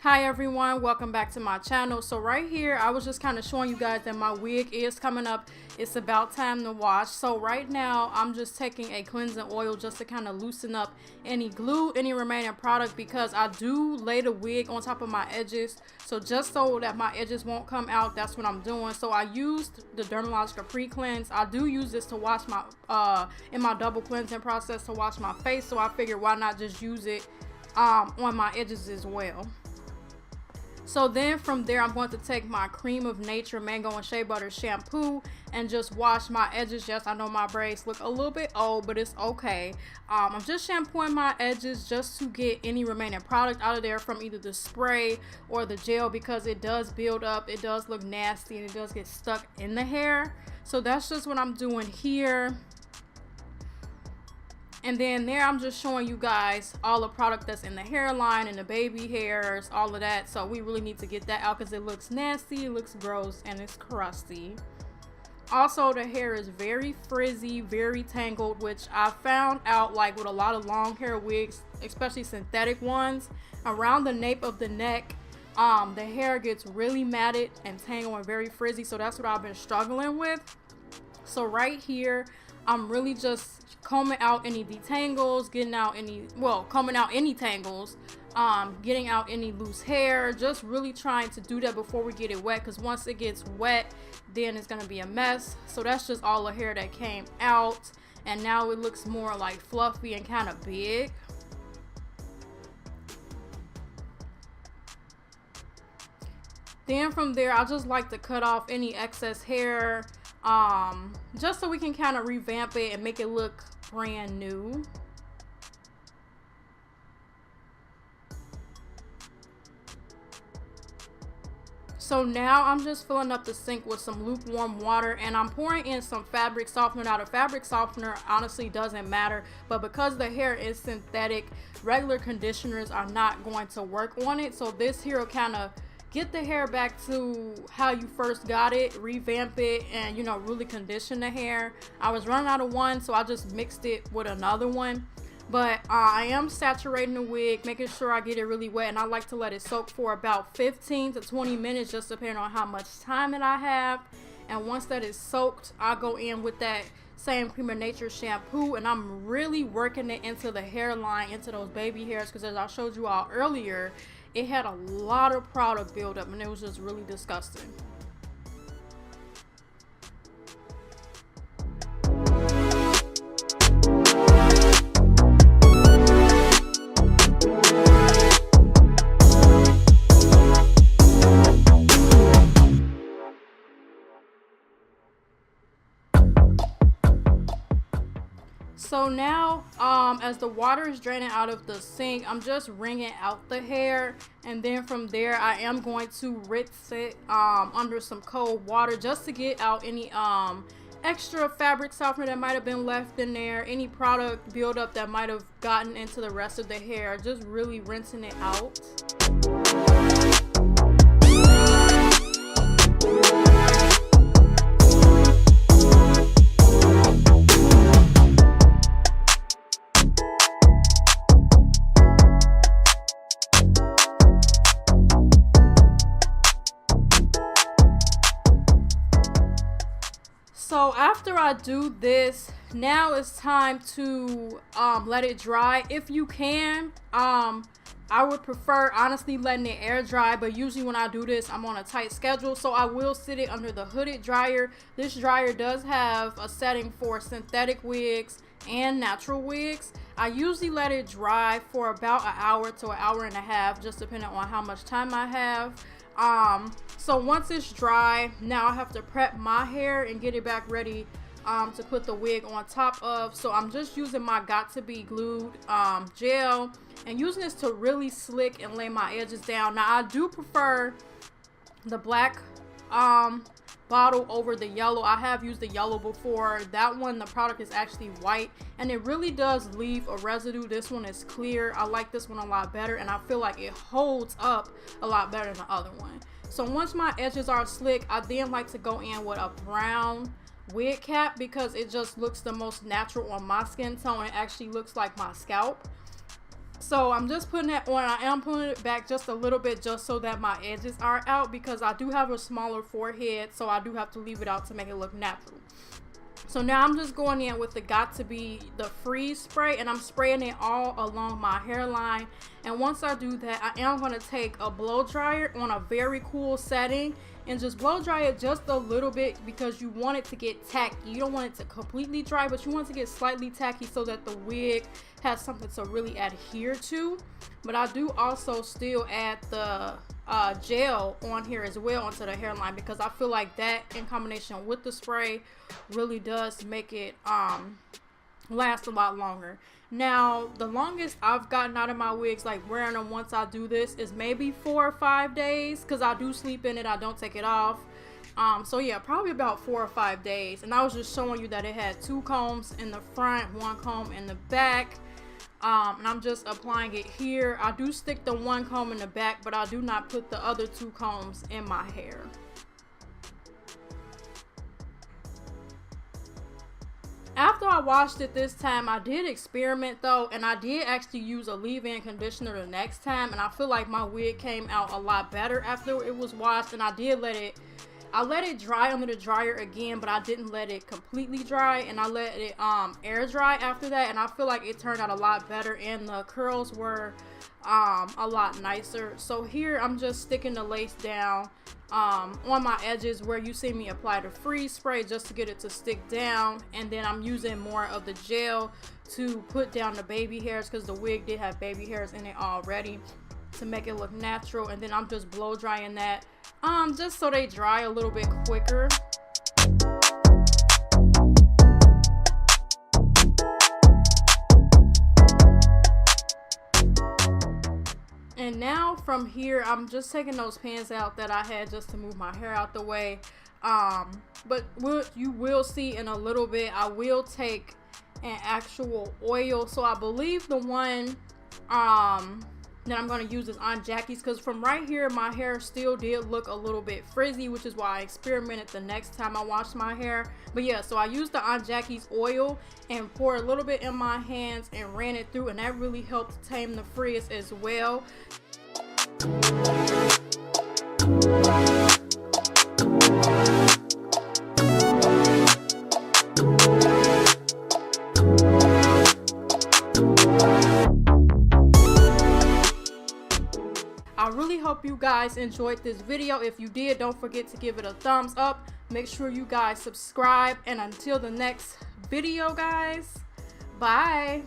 Hi everyone, welcome back to my channel. So right here I was just kind of showing you guys that my wig is coming up. It's about time to wash. So right now I'm just taking a cleansing oil just to kind of loosen up any glue, any remaining product, because I do lay the wig on top of my edges. So just so that my edges won't come out, that's what I'm doing. So I used the Dermalogica pre-cleanse. I do use this to wash my in my double cleansing process to wash my face, so I figured why not just use it on my edges as well. So then from there, I'm going to take my Cream of Nature Mango and Shea Butter shampoo and just wash my edges. Yes, I know my braids look a little bit old, but it's okay. I'm just shampooing my edges just to get any remaining product out of there from either the spray or the gel, because it does build up, it does look nasty, and it does get stuck in the hair. So that's just what I'm doing here. And then there I'm just showing you guys all the product that's in the hairline and the baby hairs, all of that. So we really need to get that out because it looks nasty, it looks gross, and it's crusty. Also, the hair is very frizzy, very tangled, which I found out like with a lot of long hair wigs, especially synthetic ones, around the nape of the neck, the hair gets really matted and tangled and very frizzy. So that's what I've been struggling with. So right here, I'm really just combing out any detangles, getting out any, combing out any tangles, getting out any loose hair, just really trying to do that before we get it wet, because once it gets wet, then it's gonna be a mess. So that's just all the hair that came out, and now it looks more like fluffy and kind of big. Then from there, I just like to cut off any excess hair, just so we can kind of revamp it and make it look brand new. So now I'm just filling up the sink with some lukewarm water, and I'm pouring in some fabric softener. Now the fabric softener honestly doesn't matter, but because the hair is synthetic, regular conditioners are not going to work on it. So this here will kind of get the hair back to how you first got it, revamp it, and really condition the hair. I was running out of one, so I just mixed it with another one. But I am saturating the wig, making sure I get it really wet, and I like to let it soak for about 15 to 20 minutes, just depending on how much time that I have. And once that is soaked, I'll go in with that same Cream of Nature shampoo, and I'm really working it into the hairline, into those baby hairs, because as I showed you all earlier, it had a lot of product buildup and it was just really disgusting. So now, as the water is draining out of the sink, I'm just wringing out the hair, and then from there I am going to rinse it under some cold water just to get out any extra fabric softener that might have been left in there, any product buildup that might have gotten into the rest of the hair. Just really rinsing it out. So after I do this, now it's time to let it dry. If you can, I would prefer honestly letting it air dry, but usually when I do this, I'm on a tight schedule, so I will sit it under the hooded dryer. This dryer does have a setting for synthetic wigs and natural wigs. I usually let it dry for about an hour to an hour and a half, just depending on how much time I have. So once it's dry, now I have to prep my hair and get it back ready to put the wig on top of. So I'm just using my Got To Be Glued gel and using this to really slick and lay my edges down. Now I do prefer the black bottle over the yellow. I have used the yellow before. That one, the product is actually white and it really does leave a residue. This one is clear. I like this one a lot better, and I feel like it holds up a lot better than the other one. So once my edges are slick, I then like to go in with a brown wig cap because it just looks the most natural on my skin tone. It actually looks like my scalp. So I'm just putting that on. I am pulling it back just a little bit just so that my edges are out, because I do have a smaller forehead, so I do have to leave it out to make it look natural. So now I'm just going in with the Got To Be the freeze spray, and I'm spraying it all along my hairline. And once I do that, I am going to take a blow dryer on a very cool setting and just blow dry it just a little bit, because you want it to get tacky. You don't want it to completely dry, but you want it to get slightly tacky so that the wig has something to really adhere to. But I do also still add the gel on here as well onto the hairline, because I feel like that in combination with the spray really does make it last a lot longer. Now, the longest I've gotten out of my wigs, like wearing them once I do this, is maybe 4 or 5 days, because I do sleep in it. I don't take it off. So yeah, probably about 4 or 5 days. And I was just showing you that it had 2 combs in the front, 1 comb in the back. And I'm just applying it here. I do stick the 1 comb in the back, but I do not put the other 2 combs in my hair. After I washed it this time, I did experiment though, and I did actually use a leave-in conditioner the next time, and I feel like my wig came out a lot better after it was washed. And I let it dry under the dryer again, but I didn't let it completely dry, and I let it air dry after that, and I feel like it turned out a lot better, and the curls were a lot nicer. So here I'm just sticking the lace down on my edges where you see me apply the freeze spray just to get it to stick down, and then I'm using more of the gel to put down the baby hairs, because the wig did have baby hairs in it already, to make it look natural. And then I'm just blow drying that just so they dry a little bit quicker. And now from here, I'm just taking those pins out that I had just to move my hair out the way. But what you will see in a little bit, I will take an actual oil. So I believe the one that I'm going to use is Aunt Jackie's, because from right here my hair still did look a little bit frizzy, which is why I experimented the next time I washed my hair. But yeah, so I used the Aunt Jackie's oil and poured a little bit in my hands and ran it through, and that really helped tame the frizz as well. I really hope you guys enjoyed this video. If you did, don't forget to give it a thumbs up. Make sure you guys subscribe, and until the next video, guys, bye.